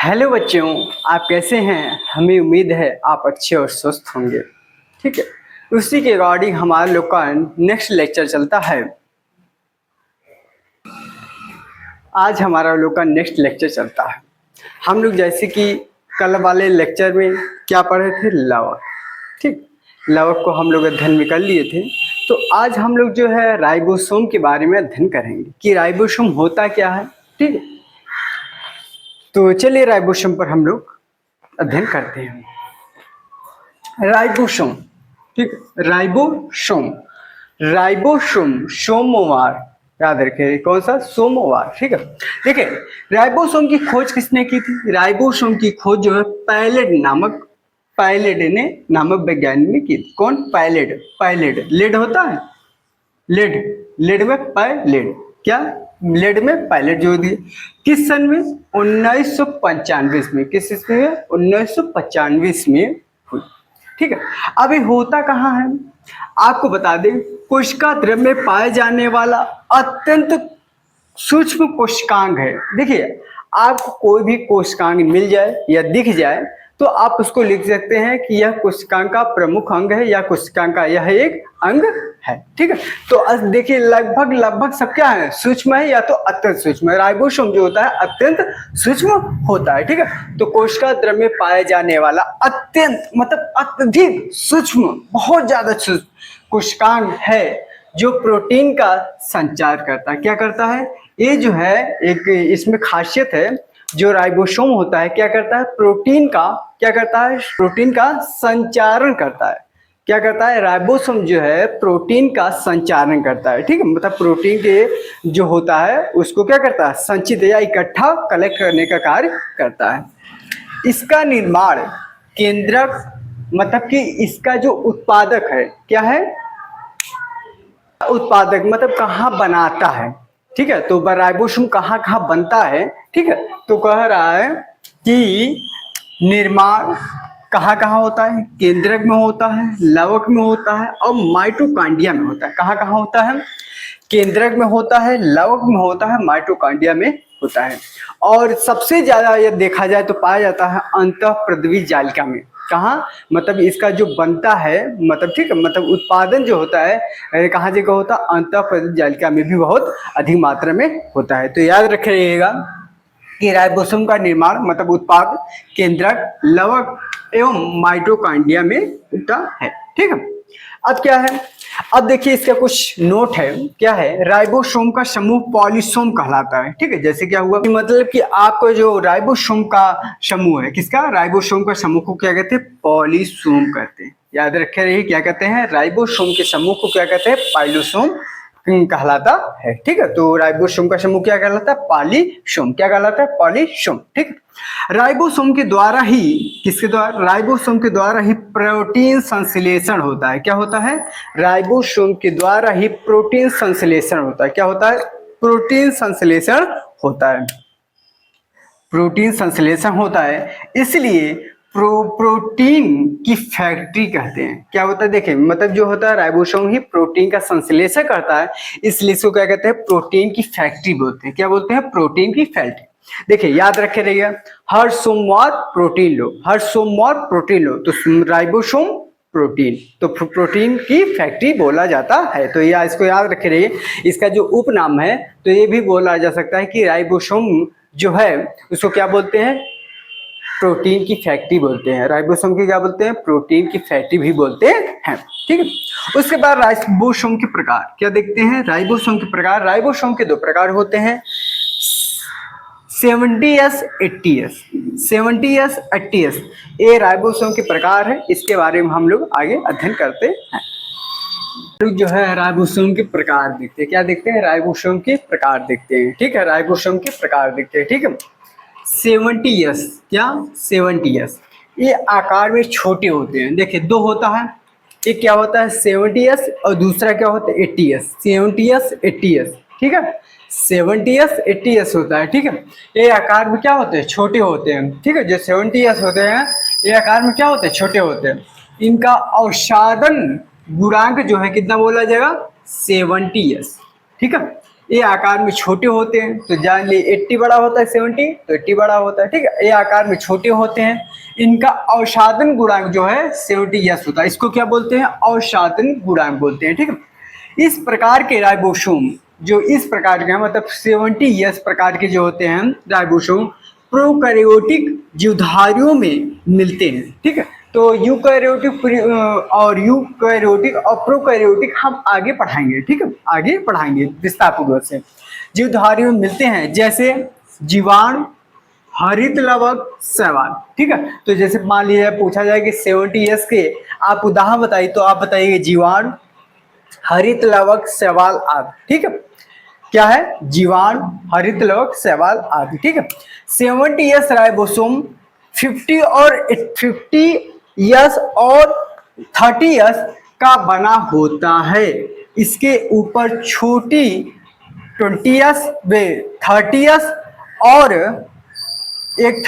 Hello बच्चों, आप कैसे हैं। हमें उम्मीद है आप अच्छे और स्वस्थ होंगे। ठीक है, उसी के अकॉर्डिंग हमारे लोग का नेक्स्ट लेक्चर चलता है। आज हमारा लोग का नेक्स्ट लेक्चर चलता है। हम लोग जैसे कि कल वाले लेक्चर में क्या पढ़े थे, लवक। ठीक, लवक को हम लोग अध्ययन में कर लिए थे। तो आज हम लोग जो है राइबोसोम के बारे में अध्ययन करेंगे कि राइबोसोम होता क्या है। ठीक है, तो चलिए राइबोसोम पर हम लोग अध्ययन करते हैं। राइबोसोम, ठीक, राइबोसोम, राइबोसोम सोमवार, याद रखें कौन सा, सोमवार। ठीक है, देखिए राइबोसोम की खोज किसने की थी। राइबोसोम की खोज जो है पायलेड ने नामक वैज्ञानिक ने की थी। कौन, पायलेड। पायलेड, लेड होता है, लेड में पायलेड, क्या लेड में पायलट जो दिए। किस सन में, 1995 में। किस ईस्वी में, 1995 में हुई। ठीक है, अभी होता कहाँ है आपको बता दें। कोशिका द्रव्य में पाए जाने वाला अत्यंत सूक्ष्म कोशिकांग है। देखिए, आपको कोई भी कोशिकांग मिल जाए या दिख जाए तो आप उसको लिख सकते हैं कि यह कोशिकांग का प्रमुख अंग है या कोशिकांग का यह एक अंग है। ठीक है, तो देखिए लगभग सब क्या है, सूक्ष्म है या तो अत्यंत सूक्ष्म है। राइबोसोम जो होता है अत्यंत सूक्ष्म होता है। ठीक है, तो कोशिका द्रव्य में पाए जाने वाला अत्यंत मतलब अत्यधिक सूक्ष्म, बहुत ज्यादा सूक्ष्म कोशिकांग है जो प्रोटीन का संचार करता है। क्या करता है, ये जो है एक इसमें खासियत है। जो राइबोसोम होता है क्या करता है, प्रोटीन का क्या करता है, प्रोटीन का संचारण करता है। क्या करता है, राइबोसोम जो है प्रोटीन का संचारण करता है। ठीक है, मतलब प्रोटीन के जो होता है उसको क्या करता है, संचित या इकट्ठा कलेक्ट करने का कार्य करता है। इसका निर्माण केंद्रक, मतलब कि इसका जो उत्पादक है, क्या है, उत्पादक मतलब कहाँ बनाता है। ठीक है, तो राइबोसोम कहाँ कहाँ बनता है। ठीक है, तो कह रहा है कि निर्माण कहाँ कहाँ होता है, केंद्रक में होता है, लवक में होता है और माइटोकॉन्ड्रिया में होता है। कहाँ कहाँ होता है, केंद्रक में होता है, लवक में होता है, माइटोकॉन्ड्रिया में होता है। और सबसे ज्यादा यह देखा जाए तो पाया जाता है अंतःप्रद्रवी जालिका में। कहाँ, मतलब इसका जो बनता है, मतलब ठीक है, मतलब उत्पादन जो होता है कहाँ जगह होता है, अंतःप्रद्रवी जालिका में भी बहुत अधिक मात्रा में होता है। तो याद रखिएगा कि राइबोसोम का निर्माण मतलब उत्पाद केंद्रक, लवक एवं माइटोकॉन्ड्रिया में होता है। ठीक है, अब क्या है, अब देखिए इसका कुछ नोट है। क्या है, राइबोसोम का समूह पॉलीसोम कहलाता है। ठीक है, जैसे क्या हुआ, मतलब कि आपको जो राइबोसोम का समूह है, किसका, राइबोसोम का समूह को क्या कहते हैं, पॉलीसोम कहते हैं। याद रखे रहिए, क्या कहते हैं, राइबोसोम के समूह को क्या कहते हैं, पाइलोसोम कहलाता है। ठीक है, तो राइबोसोम का समूह क्या कहलाता है, पॉलीसोम। क्या कहलाता है, पॉलीसोम। ठीक है, राइबोसोम के द्वारा ही, किसके द्वारा, राइबोसोम के द्वारा ही प्रोटीन संश्लेषण होता है। क्या होता है, राइबोसोम के द्वारा ही प्रोटीन संश्लेषण होता है। क्या होता है, प्रोटीन संश्लेषण होता है, प्रोटीन संश्लेषण होता है। इसलिए प्रोटीन की फैक्ट्री कहते हैं। क्या होता है, देखें मतलब जो होता है राइबोसोम ही प्रोटीन का संश्लेषण करता है, इसलिए इसको क्या कहते हैं, प्रोटीन की फैक्ट्री बोलते हैं। क्या बोलते हैं, प्रोटीन की फैक्ट्री। देखिए याद रखे रहिए, हर सोमवार प्रोटीन लो, हर सोमवार प्रोटीन लो, तो राइबोसोम प्रोटीन, तो प्रोटीन की फैक्ट्री बोला जाता है। तो या इसको याद रखे रहिए, इसका जो उपनाम है तो ये भी बोला जा सकता है कि राइबोसोम जो है उसको क्या बोलते हैं, प्रोटीन की फैक्ट्री बोलते हैं। राइबोसोम की क्या बोलते हैं, प्रोटीन की फैक्ट्री भी बोलते हैं। ठीक है, उसके बाद राइबोसोम के प्रकार क्या देखते हैं, राइबोसोम के प्रकार। राइबोसोम के दो प्रकार होते हैं, 70S 80S, 70S 80S, ये राइबोसोम के प्रकार है। इसके बारे में हम लोग आगे अध्ययन करते हैं। लोग जो है राइबोसोम के प्रकार देखते हैं। क्या देखते हैं, राइबोसोम के प्रकार देखते हैं। ठीक है, राइबोसोम के प्रकार देखते हैं। ठीक है, 70S, क्या 70S, ये आकार में छोटे होते हैं। देखिए दो होता है, एक क्या होता है 70S और दूसरा क्या होता है 80S। 70S 80S, ठीक है, 70S 80S होता है। ठीक है, ये आकार में क्या होते हैं, छोटे होते हैं। ठीक है, जो 70S होते हैं ये आकार में क्या होते हैं, छोटे होते हैं। इनका अवसादन गुणांक जो है कितना बोला जाएगा, 70S। ठीक है, ये आकार में छोटे होते हैं तो जान लिए 80 बड़ा होता है, 70 तो 80 बड़ा होता है, ठीक है। ये आकार में छोटे होते हैं, इनका अवसादन गुणांक जो है 70s होता है। इसको क्या बोलते हैं? अवसादन गुणांक बोलते हैं, ठीक है। इस प्रकार के राइबोसोम जो इस प्रकार के हैं, मतलब 70s प्रकार के जो होते हैं राइबोसोम, प्रोकैरियोटिक जीवधारियों में मिलते हैं, ठीक है। तो यूकैरियोटिक और यूकैरियोटिक और प्रोकैरियोटिक हम आगे पढ़ाएंगे, ठीक है, आगे पढ़ाएंगे विस्तारपूर्वक से। जीवधारियों में मिलते हैं जैसे जीवाणु, हरित लवक, शैवाल, ठीक है। तो जैसे मान लीजिए पूछा जाए कि 70s के आप उदाहरण बताइए, तो आप बताइए जीवाणु, हरित लवक, शैवाल आदि, ठीक है। क्या है? जीवाणु, हरित लवक, शैवाल आदि, ठीक है। 70s राइबोसोम 50s और 30s का बना होता है। इसके ऊपर छोटी 20s वे 30s और एक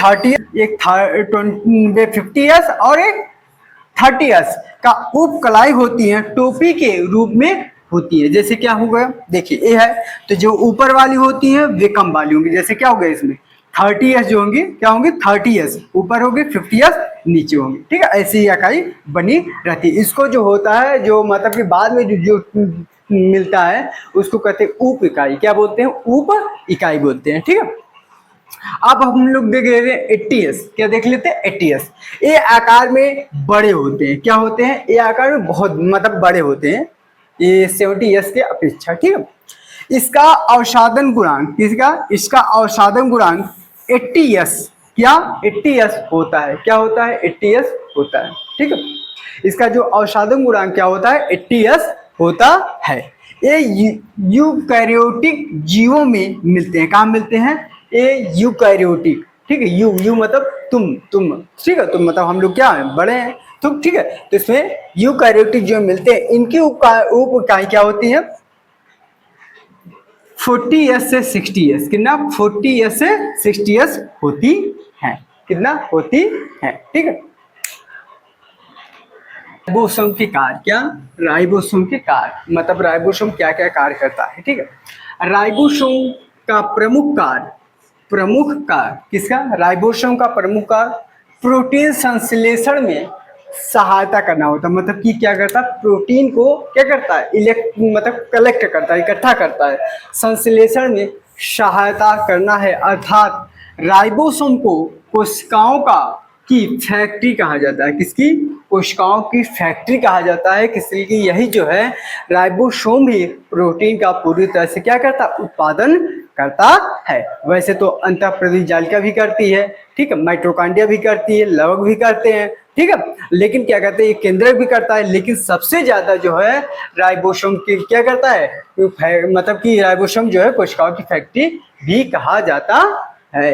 50s और एक 30s का उपकलाई होती है, टोपी के रूप में होती है। जैसे क्या होगा, देखिए ये है, तो जो ऊपर वाली होती है वे कम वाली होंगी। जैसे क्या होगा इसमें 30s जो होंगी, क्या होंगी 30s ऊपर होगी, 50s नीचे होंगी, ठीक है। ऐसी ही इकाई बनी रहती है। इसको जो होता है, जो मतलब कि बाद में जो मिलता है उसको कहते हैं उप इकाई। क्या बोलते हैं? उप इकाई बोलते हैं, ठीक है। अब हम लोग देख लेते हैं 80s। क्या देख लेते हैं? 80s। ये आकार में बड़े होते हैं। क्या होते हैं? ये आकार में बहुत मतलब बड़े होते हैं ये 70s के अपेक्षा, ठीक है। इसका अवसादन गुणांक, इसका अवसादन गुणांक 80s, क्या 80s होता है? क्या होता है? 80s होता है, ठीक है। इसका जो अवसादन गुणांक क्या होता है? 80s होता है। ये यूकैरियोटिक जीवों में मिलते हैं। कहाँ मिलते हैं? ये यूकैरियोटिक, ठीक है। यू मतलब तुम, ठीक है, तुम मतलब हम लोग क्या है? बड़े हैं तुम, ठीक है। तो इसमें यूकैरियोटिक जो मिलते हैं, इनकी उप इकाई क्या होती है? 40s से 60s। कितना? 40s से 60s होती है। कितना होती है? ठीक है। राइबोसोम के कार्य, क्या राइबोसोम के कार्य, मतलब राइबोसोम क्या क्या कार्य करता है, ठीक है। राइबोसोम का प्रमुख कार्य किसका? राइबोसोम का प्रमुख कार्य प्रोटीन संश्लेषण में सहायता करना होता है। मतलब कि क्या करता है? प्रोटीन को क्या करता है? मतलब कलेक्ट करता है, इकट्ठा करता है, संश्लेषण में सहायता करना है। अर्थात राइबोसोम को कोशिकाओं की फैक्ट्री कहा जाता है। किसकी? कोशिकाओं की फैक्ट्री कहा जाता है। किसलिए? कि यही जो है राइबोसोम ही प्रोटीन का पूरी तरह से क्या करता? उत्पादन करता है। वैसे तो अंतःप्रादेशिक जालिका भी करती है, ठीक है, माइटोकॉन्ड्रिया भी करती है, लवक भी करते हैं, ठीक है। लेकिन क्या कहते हैं, ये केंद्रक भी करता है, लेकिन सबसे ज्यादा जो है राइबोसोम की क्या करता है? मतलब कि राइबोसोम जो है कोशिकाओं की फैक्ट्री भी कहा जाता है।